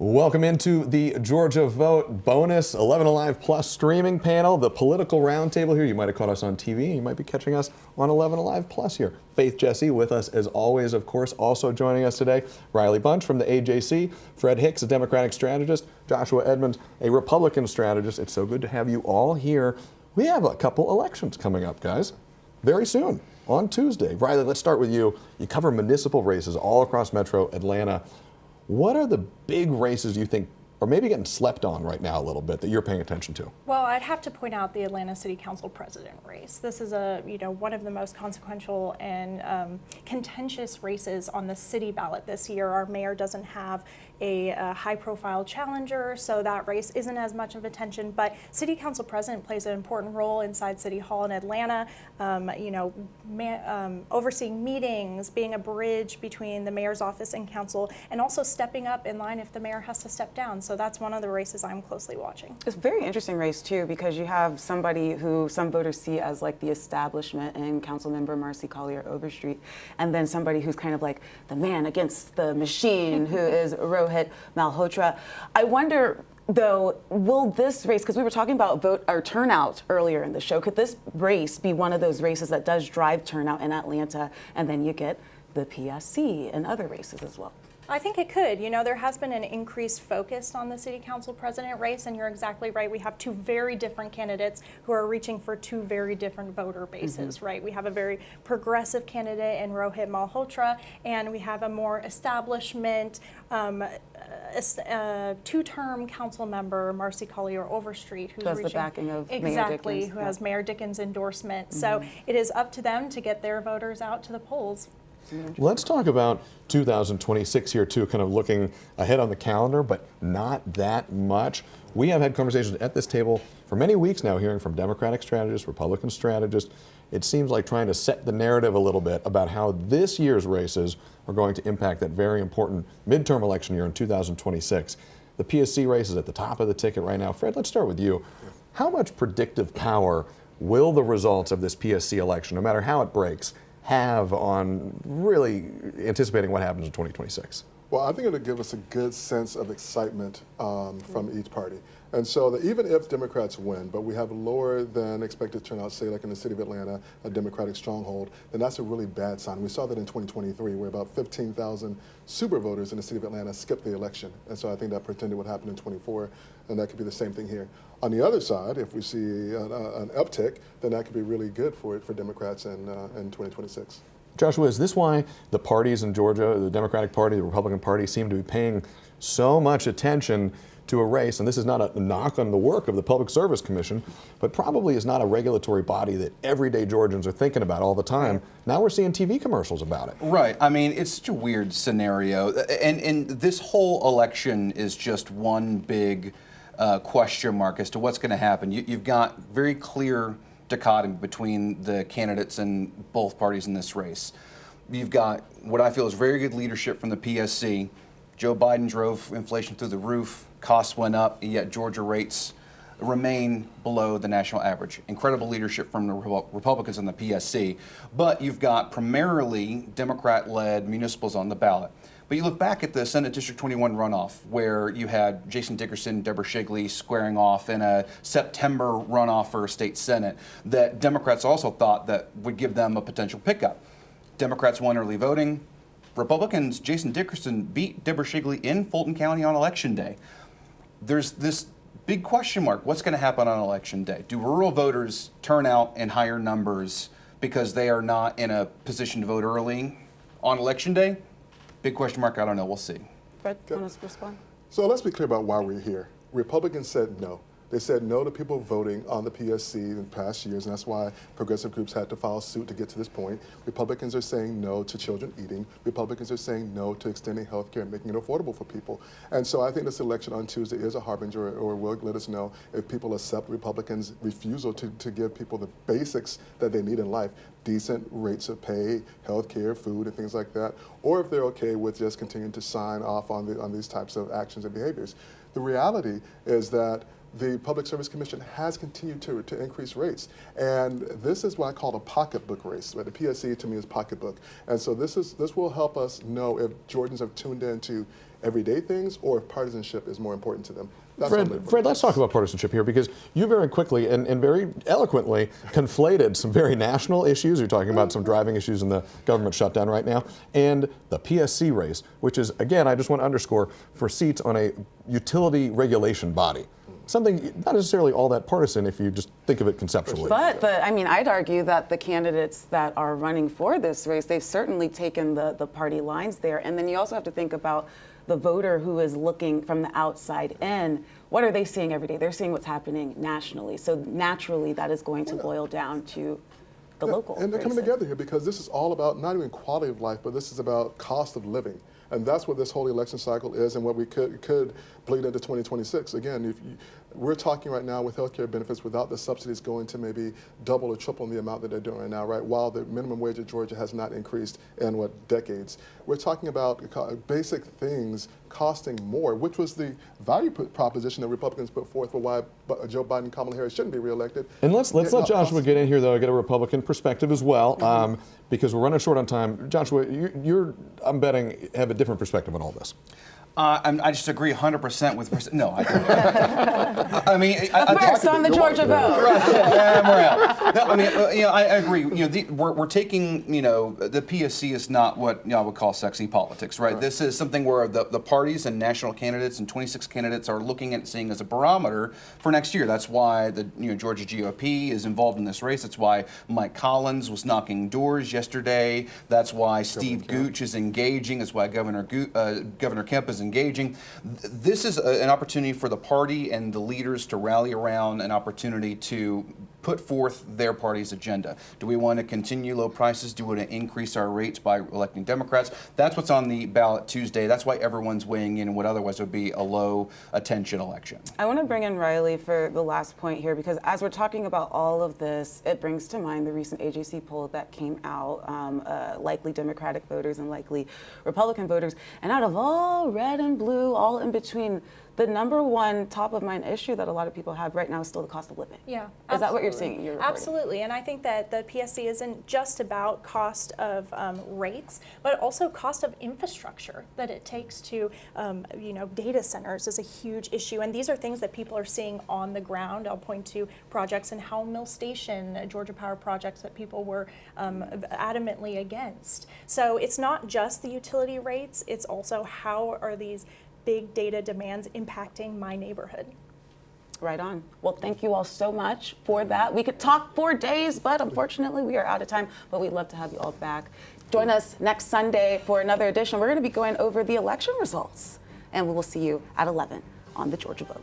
Welcome into the Georgia Vote bonus 11 Alive Plus streaming panel, the political roundtable here. You might have caught us on TV. You might be catching us on 11 Alive Plus here. Faith Jesse with us as always, of course. Also joining us today, Riley Bunch from the AJC, Fred Hicks, a Democratic strategist, Joshua Edmonds, a Republican strategist. It's so good to have you all here. We have a couple elections coming up, guys, very soon on Tuesday. Riley, let's start with you. You cover municipal races all across Metro Atlanta. What are the big races you think are maybe getting slept on right now a little bit that you're paying attention to? Well, I'd have to point out the Atlanta City Council president race. This is one of the most consequential and contentious races on the city ballot this year. Our mayor doesn't have a high-profile challenger, so that race isn't as much of attention. But City Council president plays an important role inside City Hall in Atlanta. Overseeing meetings, being a bridge between the mayor's office and council, and also stepping up in line if the mayor has to step down. So that's one of the races I'm closely watching. It's a very interesting race too, because you have somebody who some voters see as like the establishment in Councilmember Marcy Collier Overstreet, and then somebody who's kind of like the man against the machine, who is Rohit Malhotra. I wonder, though, will this race, because we were talking about vote or turnout earlier in the show, could this race be one of those races that does drive turnout in Atlanta, and then you get the PSC and other races as well? I think it could. There has been an increased focus on the city council president race, and you're exactly right. We have two very different candidates who are reaching for two very different voter bases, right? We have a very progressive candidate in Rohit Malhotra, and we have a more establishment, two-term council member, Marcy Collier Overstreet, who's reaching the backing of exactly, Mayor Dickens, who has Mayor Dickens' endorsement. So it is up to them to get their voters out to the polls. Let's talk about 2026 here too, kind of looking ahead on the calendar, but not that much. We have had conversations at this table for many weeks now, hearing from Democratic strategists, Republican strategists. It seems like trying to set the narrative a little bit about how this year's races are going to impact that very important midterm election year in 2026. The PSC race is at the top of the ticket right now. Fred, let's start with you. How much predictive power will the results of this PSC election, no matter how it breaks, have on really anticipating what happens in 2026? Well, I think it'll give us a good sense of excitement from each party. And so that even if Democrats win, but we have lower than expected turnout, say like in the city of Atlanta, a Democratic stronghold, then that's a really bad sign. We saw that in 2023, where about 15,000 super voters in the city of Atlanta skipped the election. And so I think that pretended would happen in 24, and that could be the same thing here. On the other side, if we see an uptick, then that could be really good for Democrats in 2026. Joshua, is this why the parties in Georgia, the Democratic Party, the Republican Party, seem to be paying so much attention to a race? And this is not a knock on the work of the Public Service Commission, but probably is not a regulatory body that everyday Georgians are thinking about all the time. Now we're seeing TV commercials about it. Right. I mean, it's such a weird scenario. And this whole election is just one big question mark as to what's going to happen. You've got very clear dichotomy between the candidates in both parties in this race. You've got what I feel is very good leadership from the PSC. Joe Biden drove inflation through the roof, costs went up, and yet Georgia rates remain below the national average. Incredible leadership from the Republicans in the PSC. But you've got primarily Democrat-led municipals on the ballot. But you look back at the Senate District 21 runoff, where you had Jason Dickerson, Deborah Shigley squaring off in a September runoff for state Senate, that Democrats also thought that would give them a potential pickup. Democrats won early voting. Republicans, Jason Dickerson beat Deborah Shigley in Fulton County on Election Day. There's this big question mark. What's going to happen on Election Day? Do rural voters turn out in higher numbers because they are not in a position to vote early on Election Day? Big question mark. I don't know. We'll see. Fred, do you want to respond? So let's be clear about why we're here. Republicans said no. They said no to people voting on the PSC in past years, and that's why progressive groups had to file suit to get to this point. Republicans are saying no to children eating. Republicans are saying no to extending health care and making it affordable for people. And so I think this election on Tuesday is a harbinger, or will let us know if people accept Republicans' refusal to give people the basics that they need in life, decent rates of pay, health care, food, and things like that, or if they're okay with just continuing to sign off on these types of actions and behaviors. The reality is that the Public Service Commission has continued to increase rates. And this is what I call a pocketbook race. Right? The PSC to me is pocketbook. And so this will help us know if Georgians have tuned into everyday things or if partisanship is more important to them. That's Fred, let's talk about partisanship here, because you very quickly and very eloquently conflated some very national issues. You're talking about some driving issues in the government shutdown right now, and the PSC race, which is, again, I just want to underscore, for seats on a utility regulation body. Something not necessarily all that partisan if you just think of it conceptually. But I mean, I'd argue that the candidates that are running for this race, they've certainly taken the party lines there. And then you also have to think about the voter who is looking from the outside in. What are they seeing every day? They're seeing what's happening nationally. So naturally, that is going to boil down to the local And they're coming races. together here because this is all about not even quality of life, but this is about cost of living. And that's what this whole election cycle is, and what we could bleed into 2026. Again, we're talking right now with healthcare benefits without the subsidies going to maybe double or triple the amount that they're doing right now, right? While the minimum wage in Georgia has not increased in decades. We're talking about basic things costing more, which was the value proposition that Republicans put forth for why Joe Biden and Kamala Harris shouldn't be reelected. And let's let Joshua get in here, though, get a Republican perspective as well, because we're running short on time. Joshua, I'm betting, have a different perspective on all this. I just agree 100% with. No, I don't. I mean, First on the Georgia vote. Yeah, we're out. No, I mean, I agree. We're taking. The PSC is not what I would call sexy politics, right? This is something where the parties and national candidates and 26 candidates are looking at seeing as a barometer for next year. That's why the Georgia GOP is involved in this race. That's why Mike Collins was knocking doors yesterday. That's why Steve Gooch is engaging. That's why Governor Kemp is engaging. This is an opportunity for the party and the leaders to rally around an opportunity to put forth their party's agenda. Do we want to continue low prices? Do we want to increase our rates by electing Democrats? That's what's on the ballot Tuesday. That's why everyone's weighing in what otherwise would be a low attention election. I want to bring in Riley for the last point here, because as we're talking about all of this, it brings to mind the recent AJC poll that came out, likely Democratic voters and likely Republican voters. And out of all red and blue, all in between, the number one top of mind issue that a lot of people have right now is still the cost of living. Yeah, Is that what you're seeing in your reporting? Absolutely, and I think that the PSC isn't just about cost of rates, but also cost of infrastructure that it takes to, data centers is a huge issue, and these are things that people are seeing on the ground. I'll point to projects in Howell Mill Station, Georgia Power projects that people were adamantly against. So it's not just the utility rates, it's also how are these big data demands impacting my neighborhood. Right on. Well, thank you all so much for that. We could talk for days, but unfortunately we are out of time, but we'd love to have you all back. Join us next Sunday for another edition. We're going to be going over the election results, and we will see you at 11 on the Georgia Vote.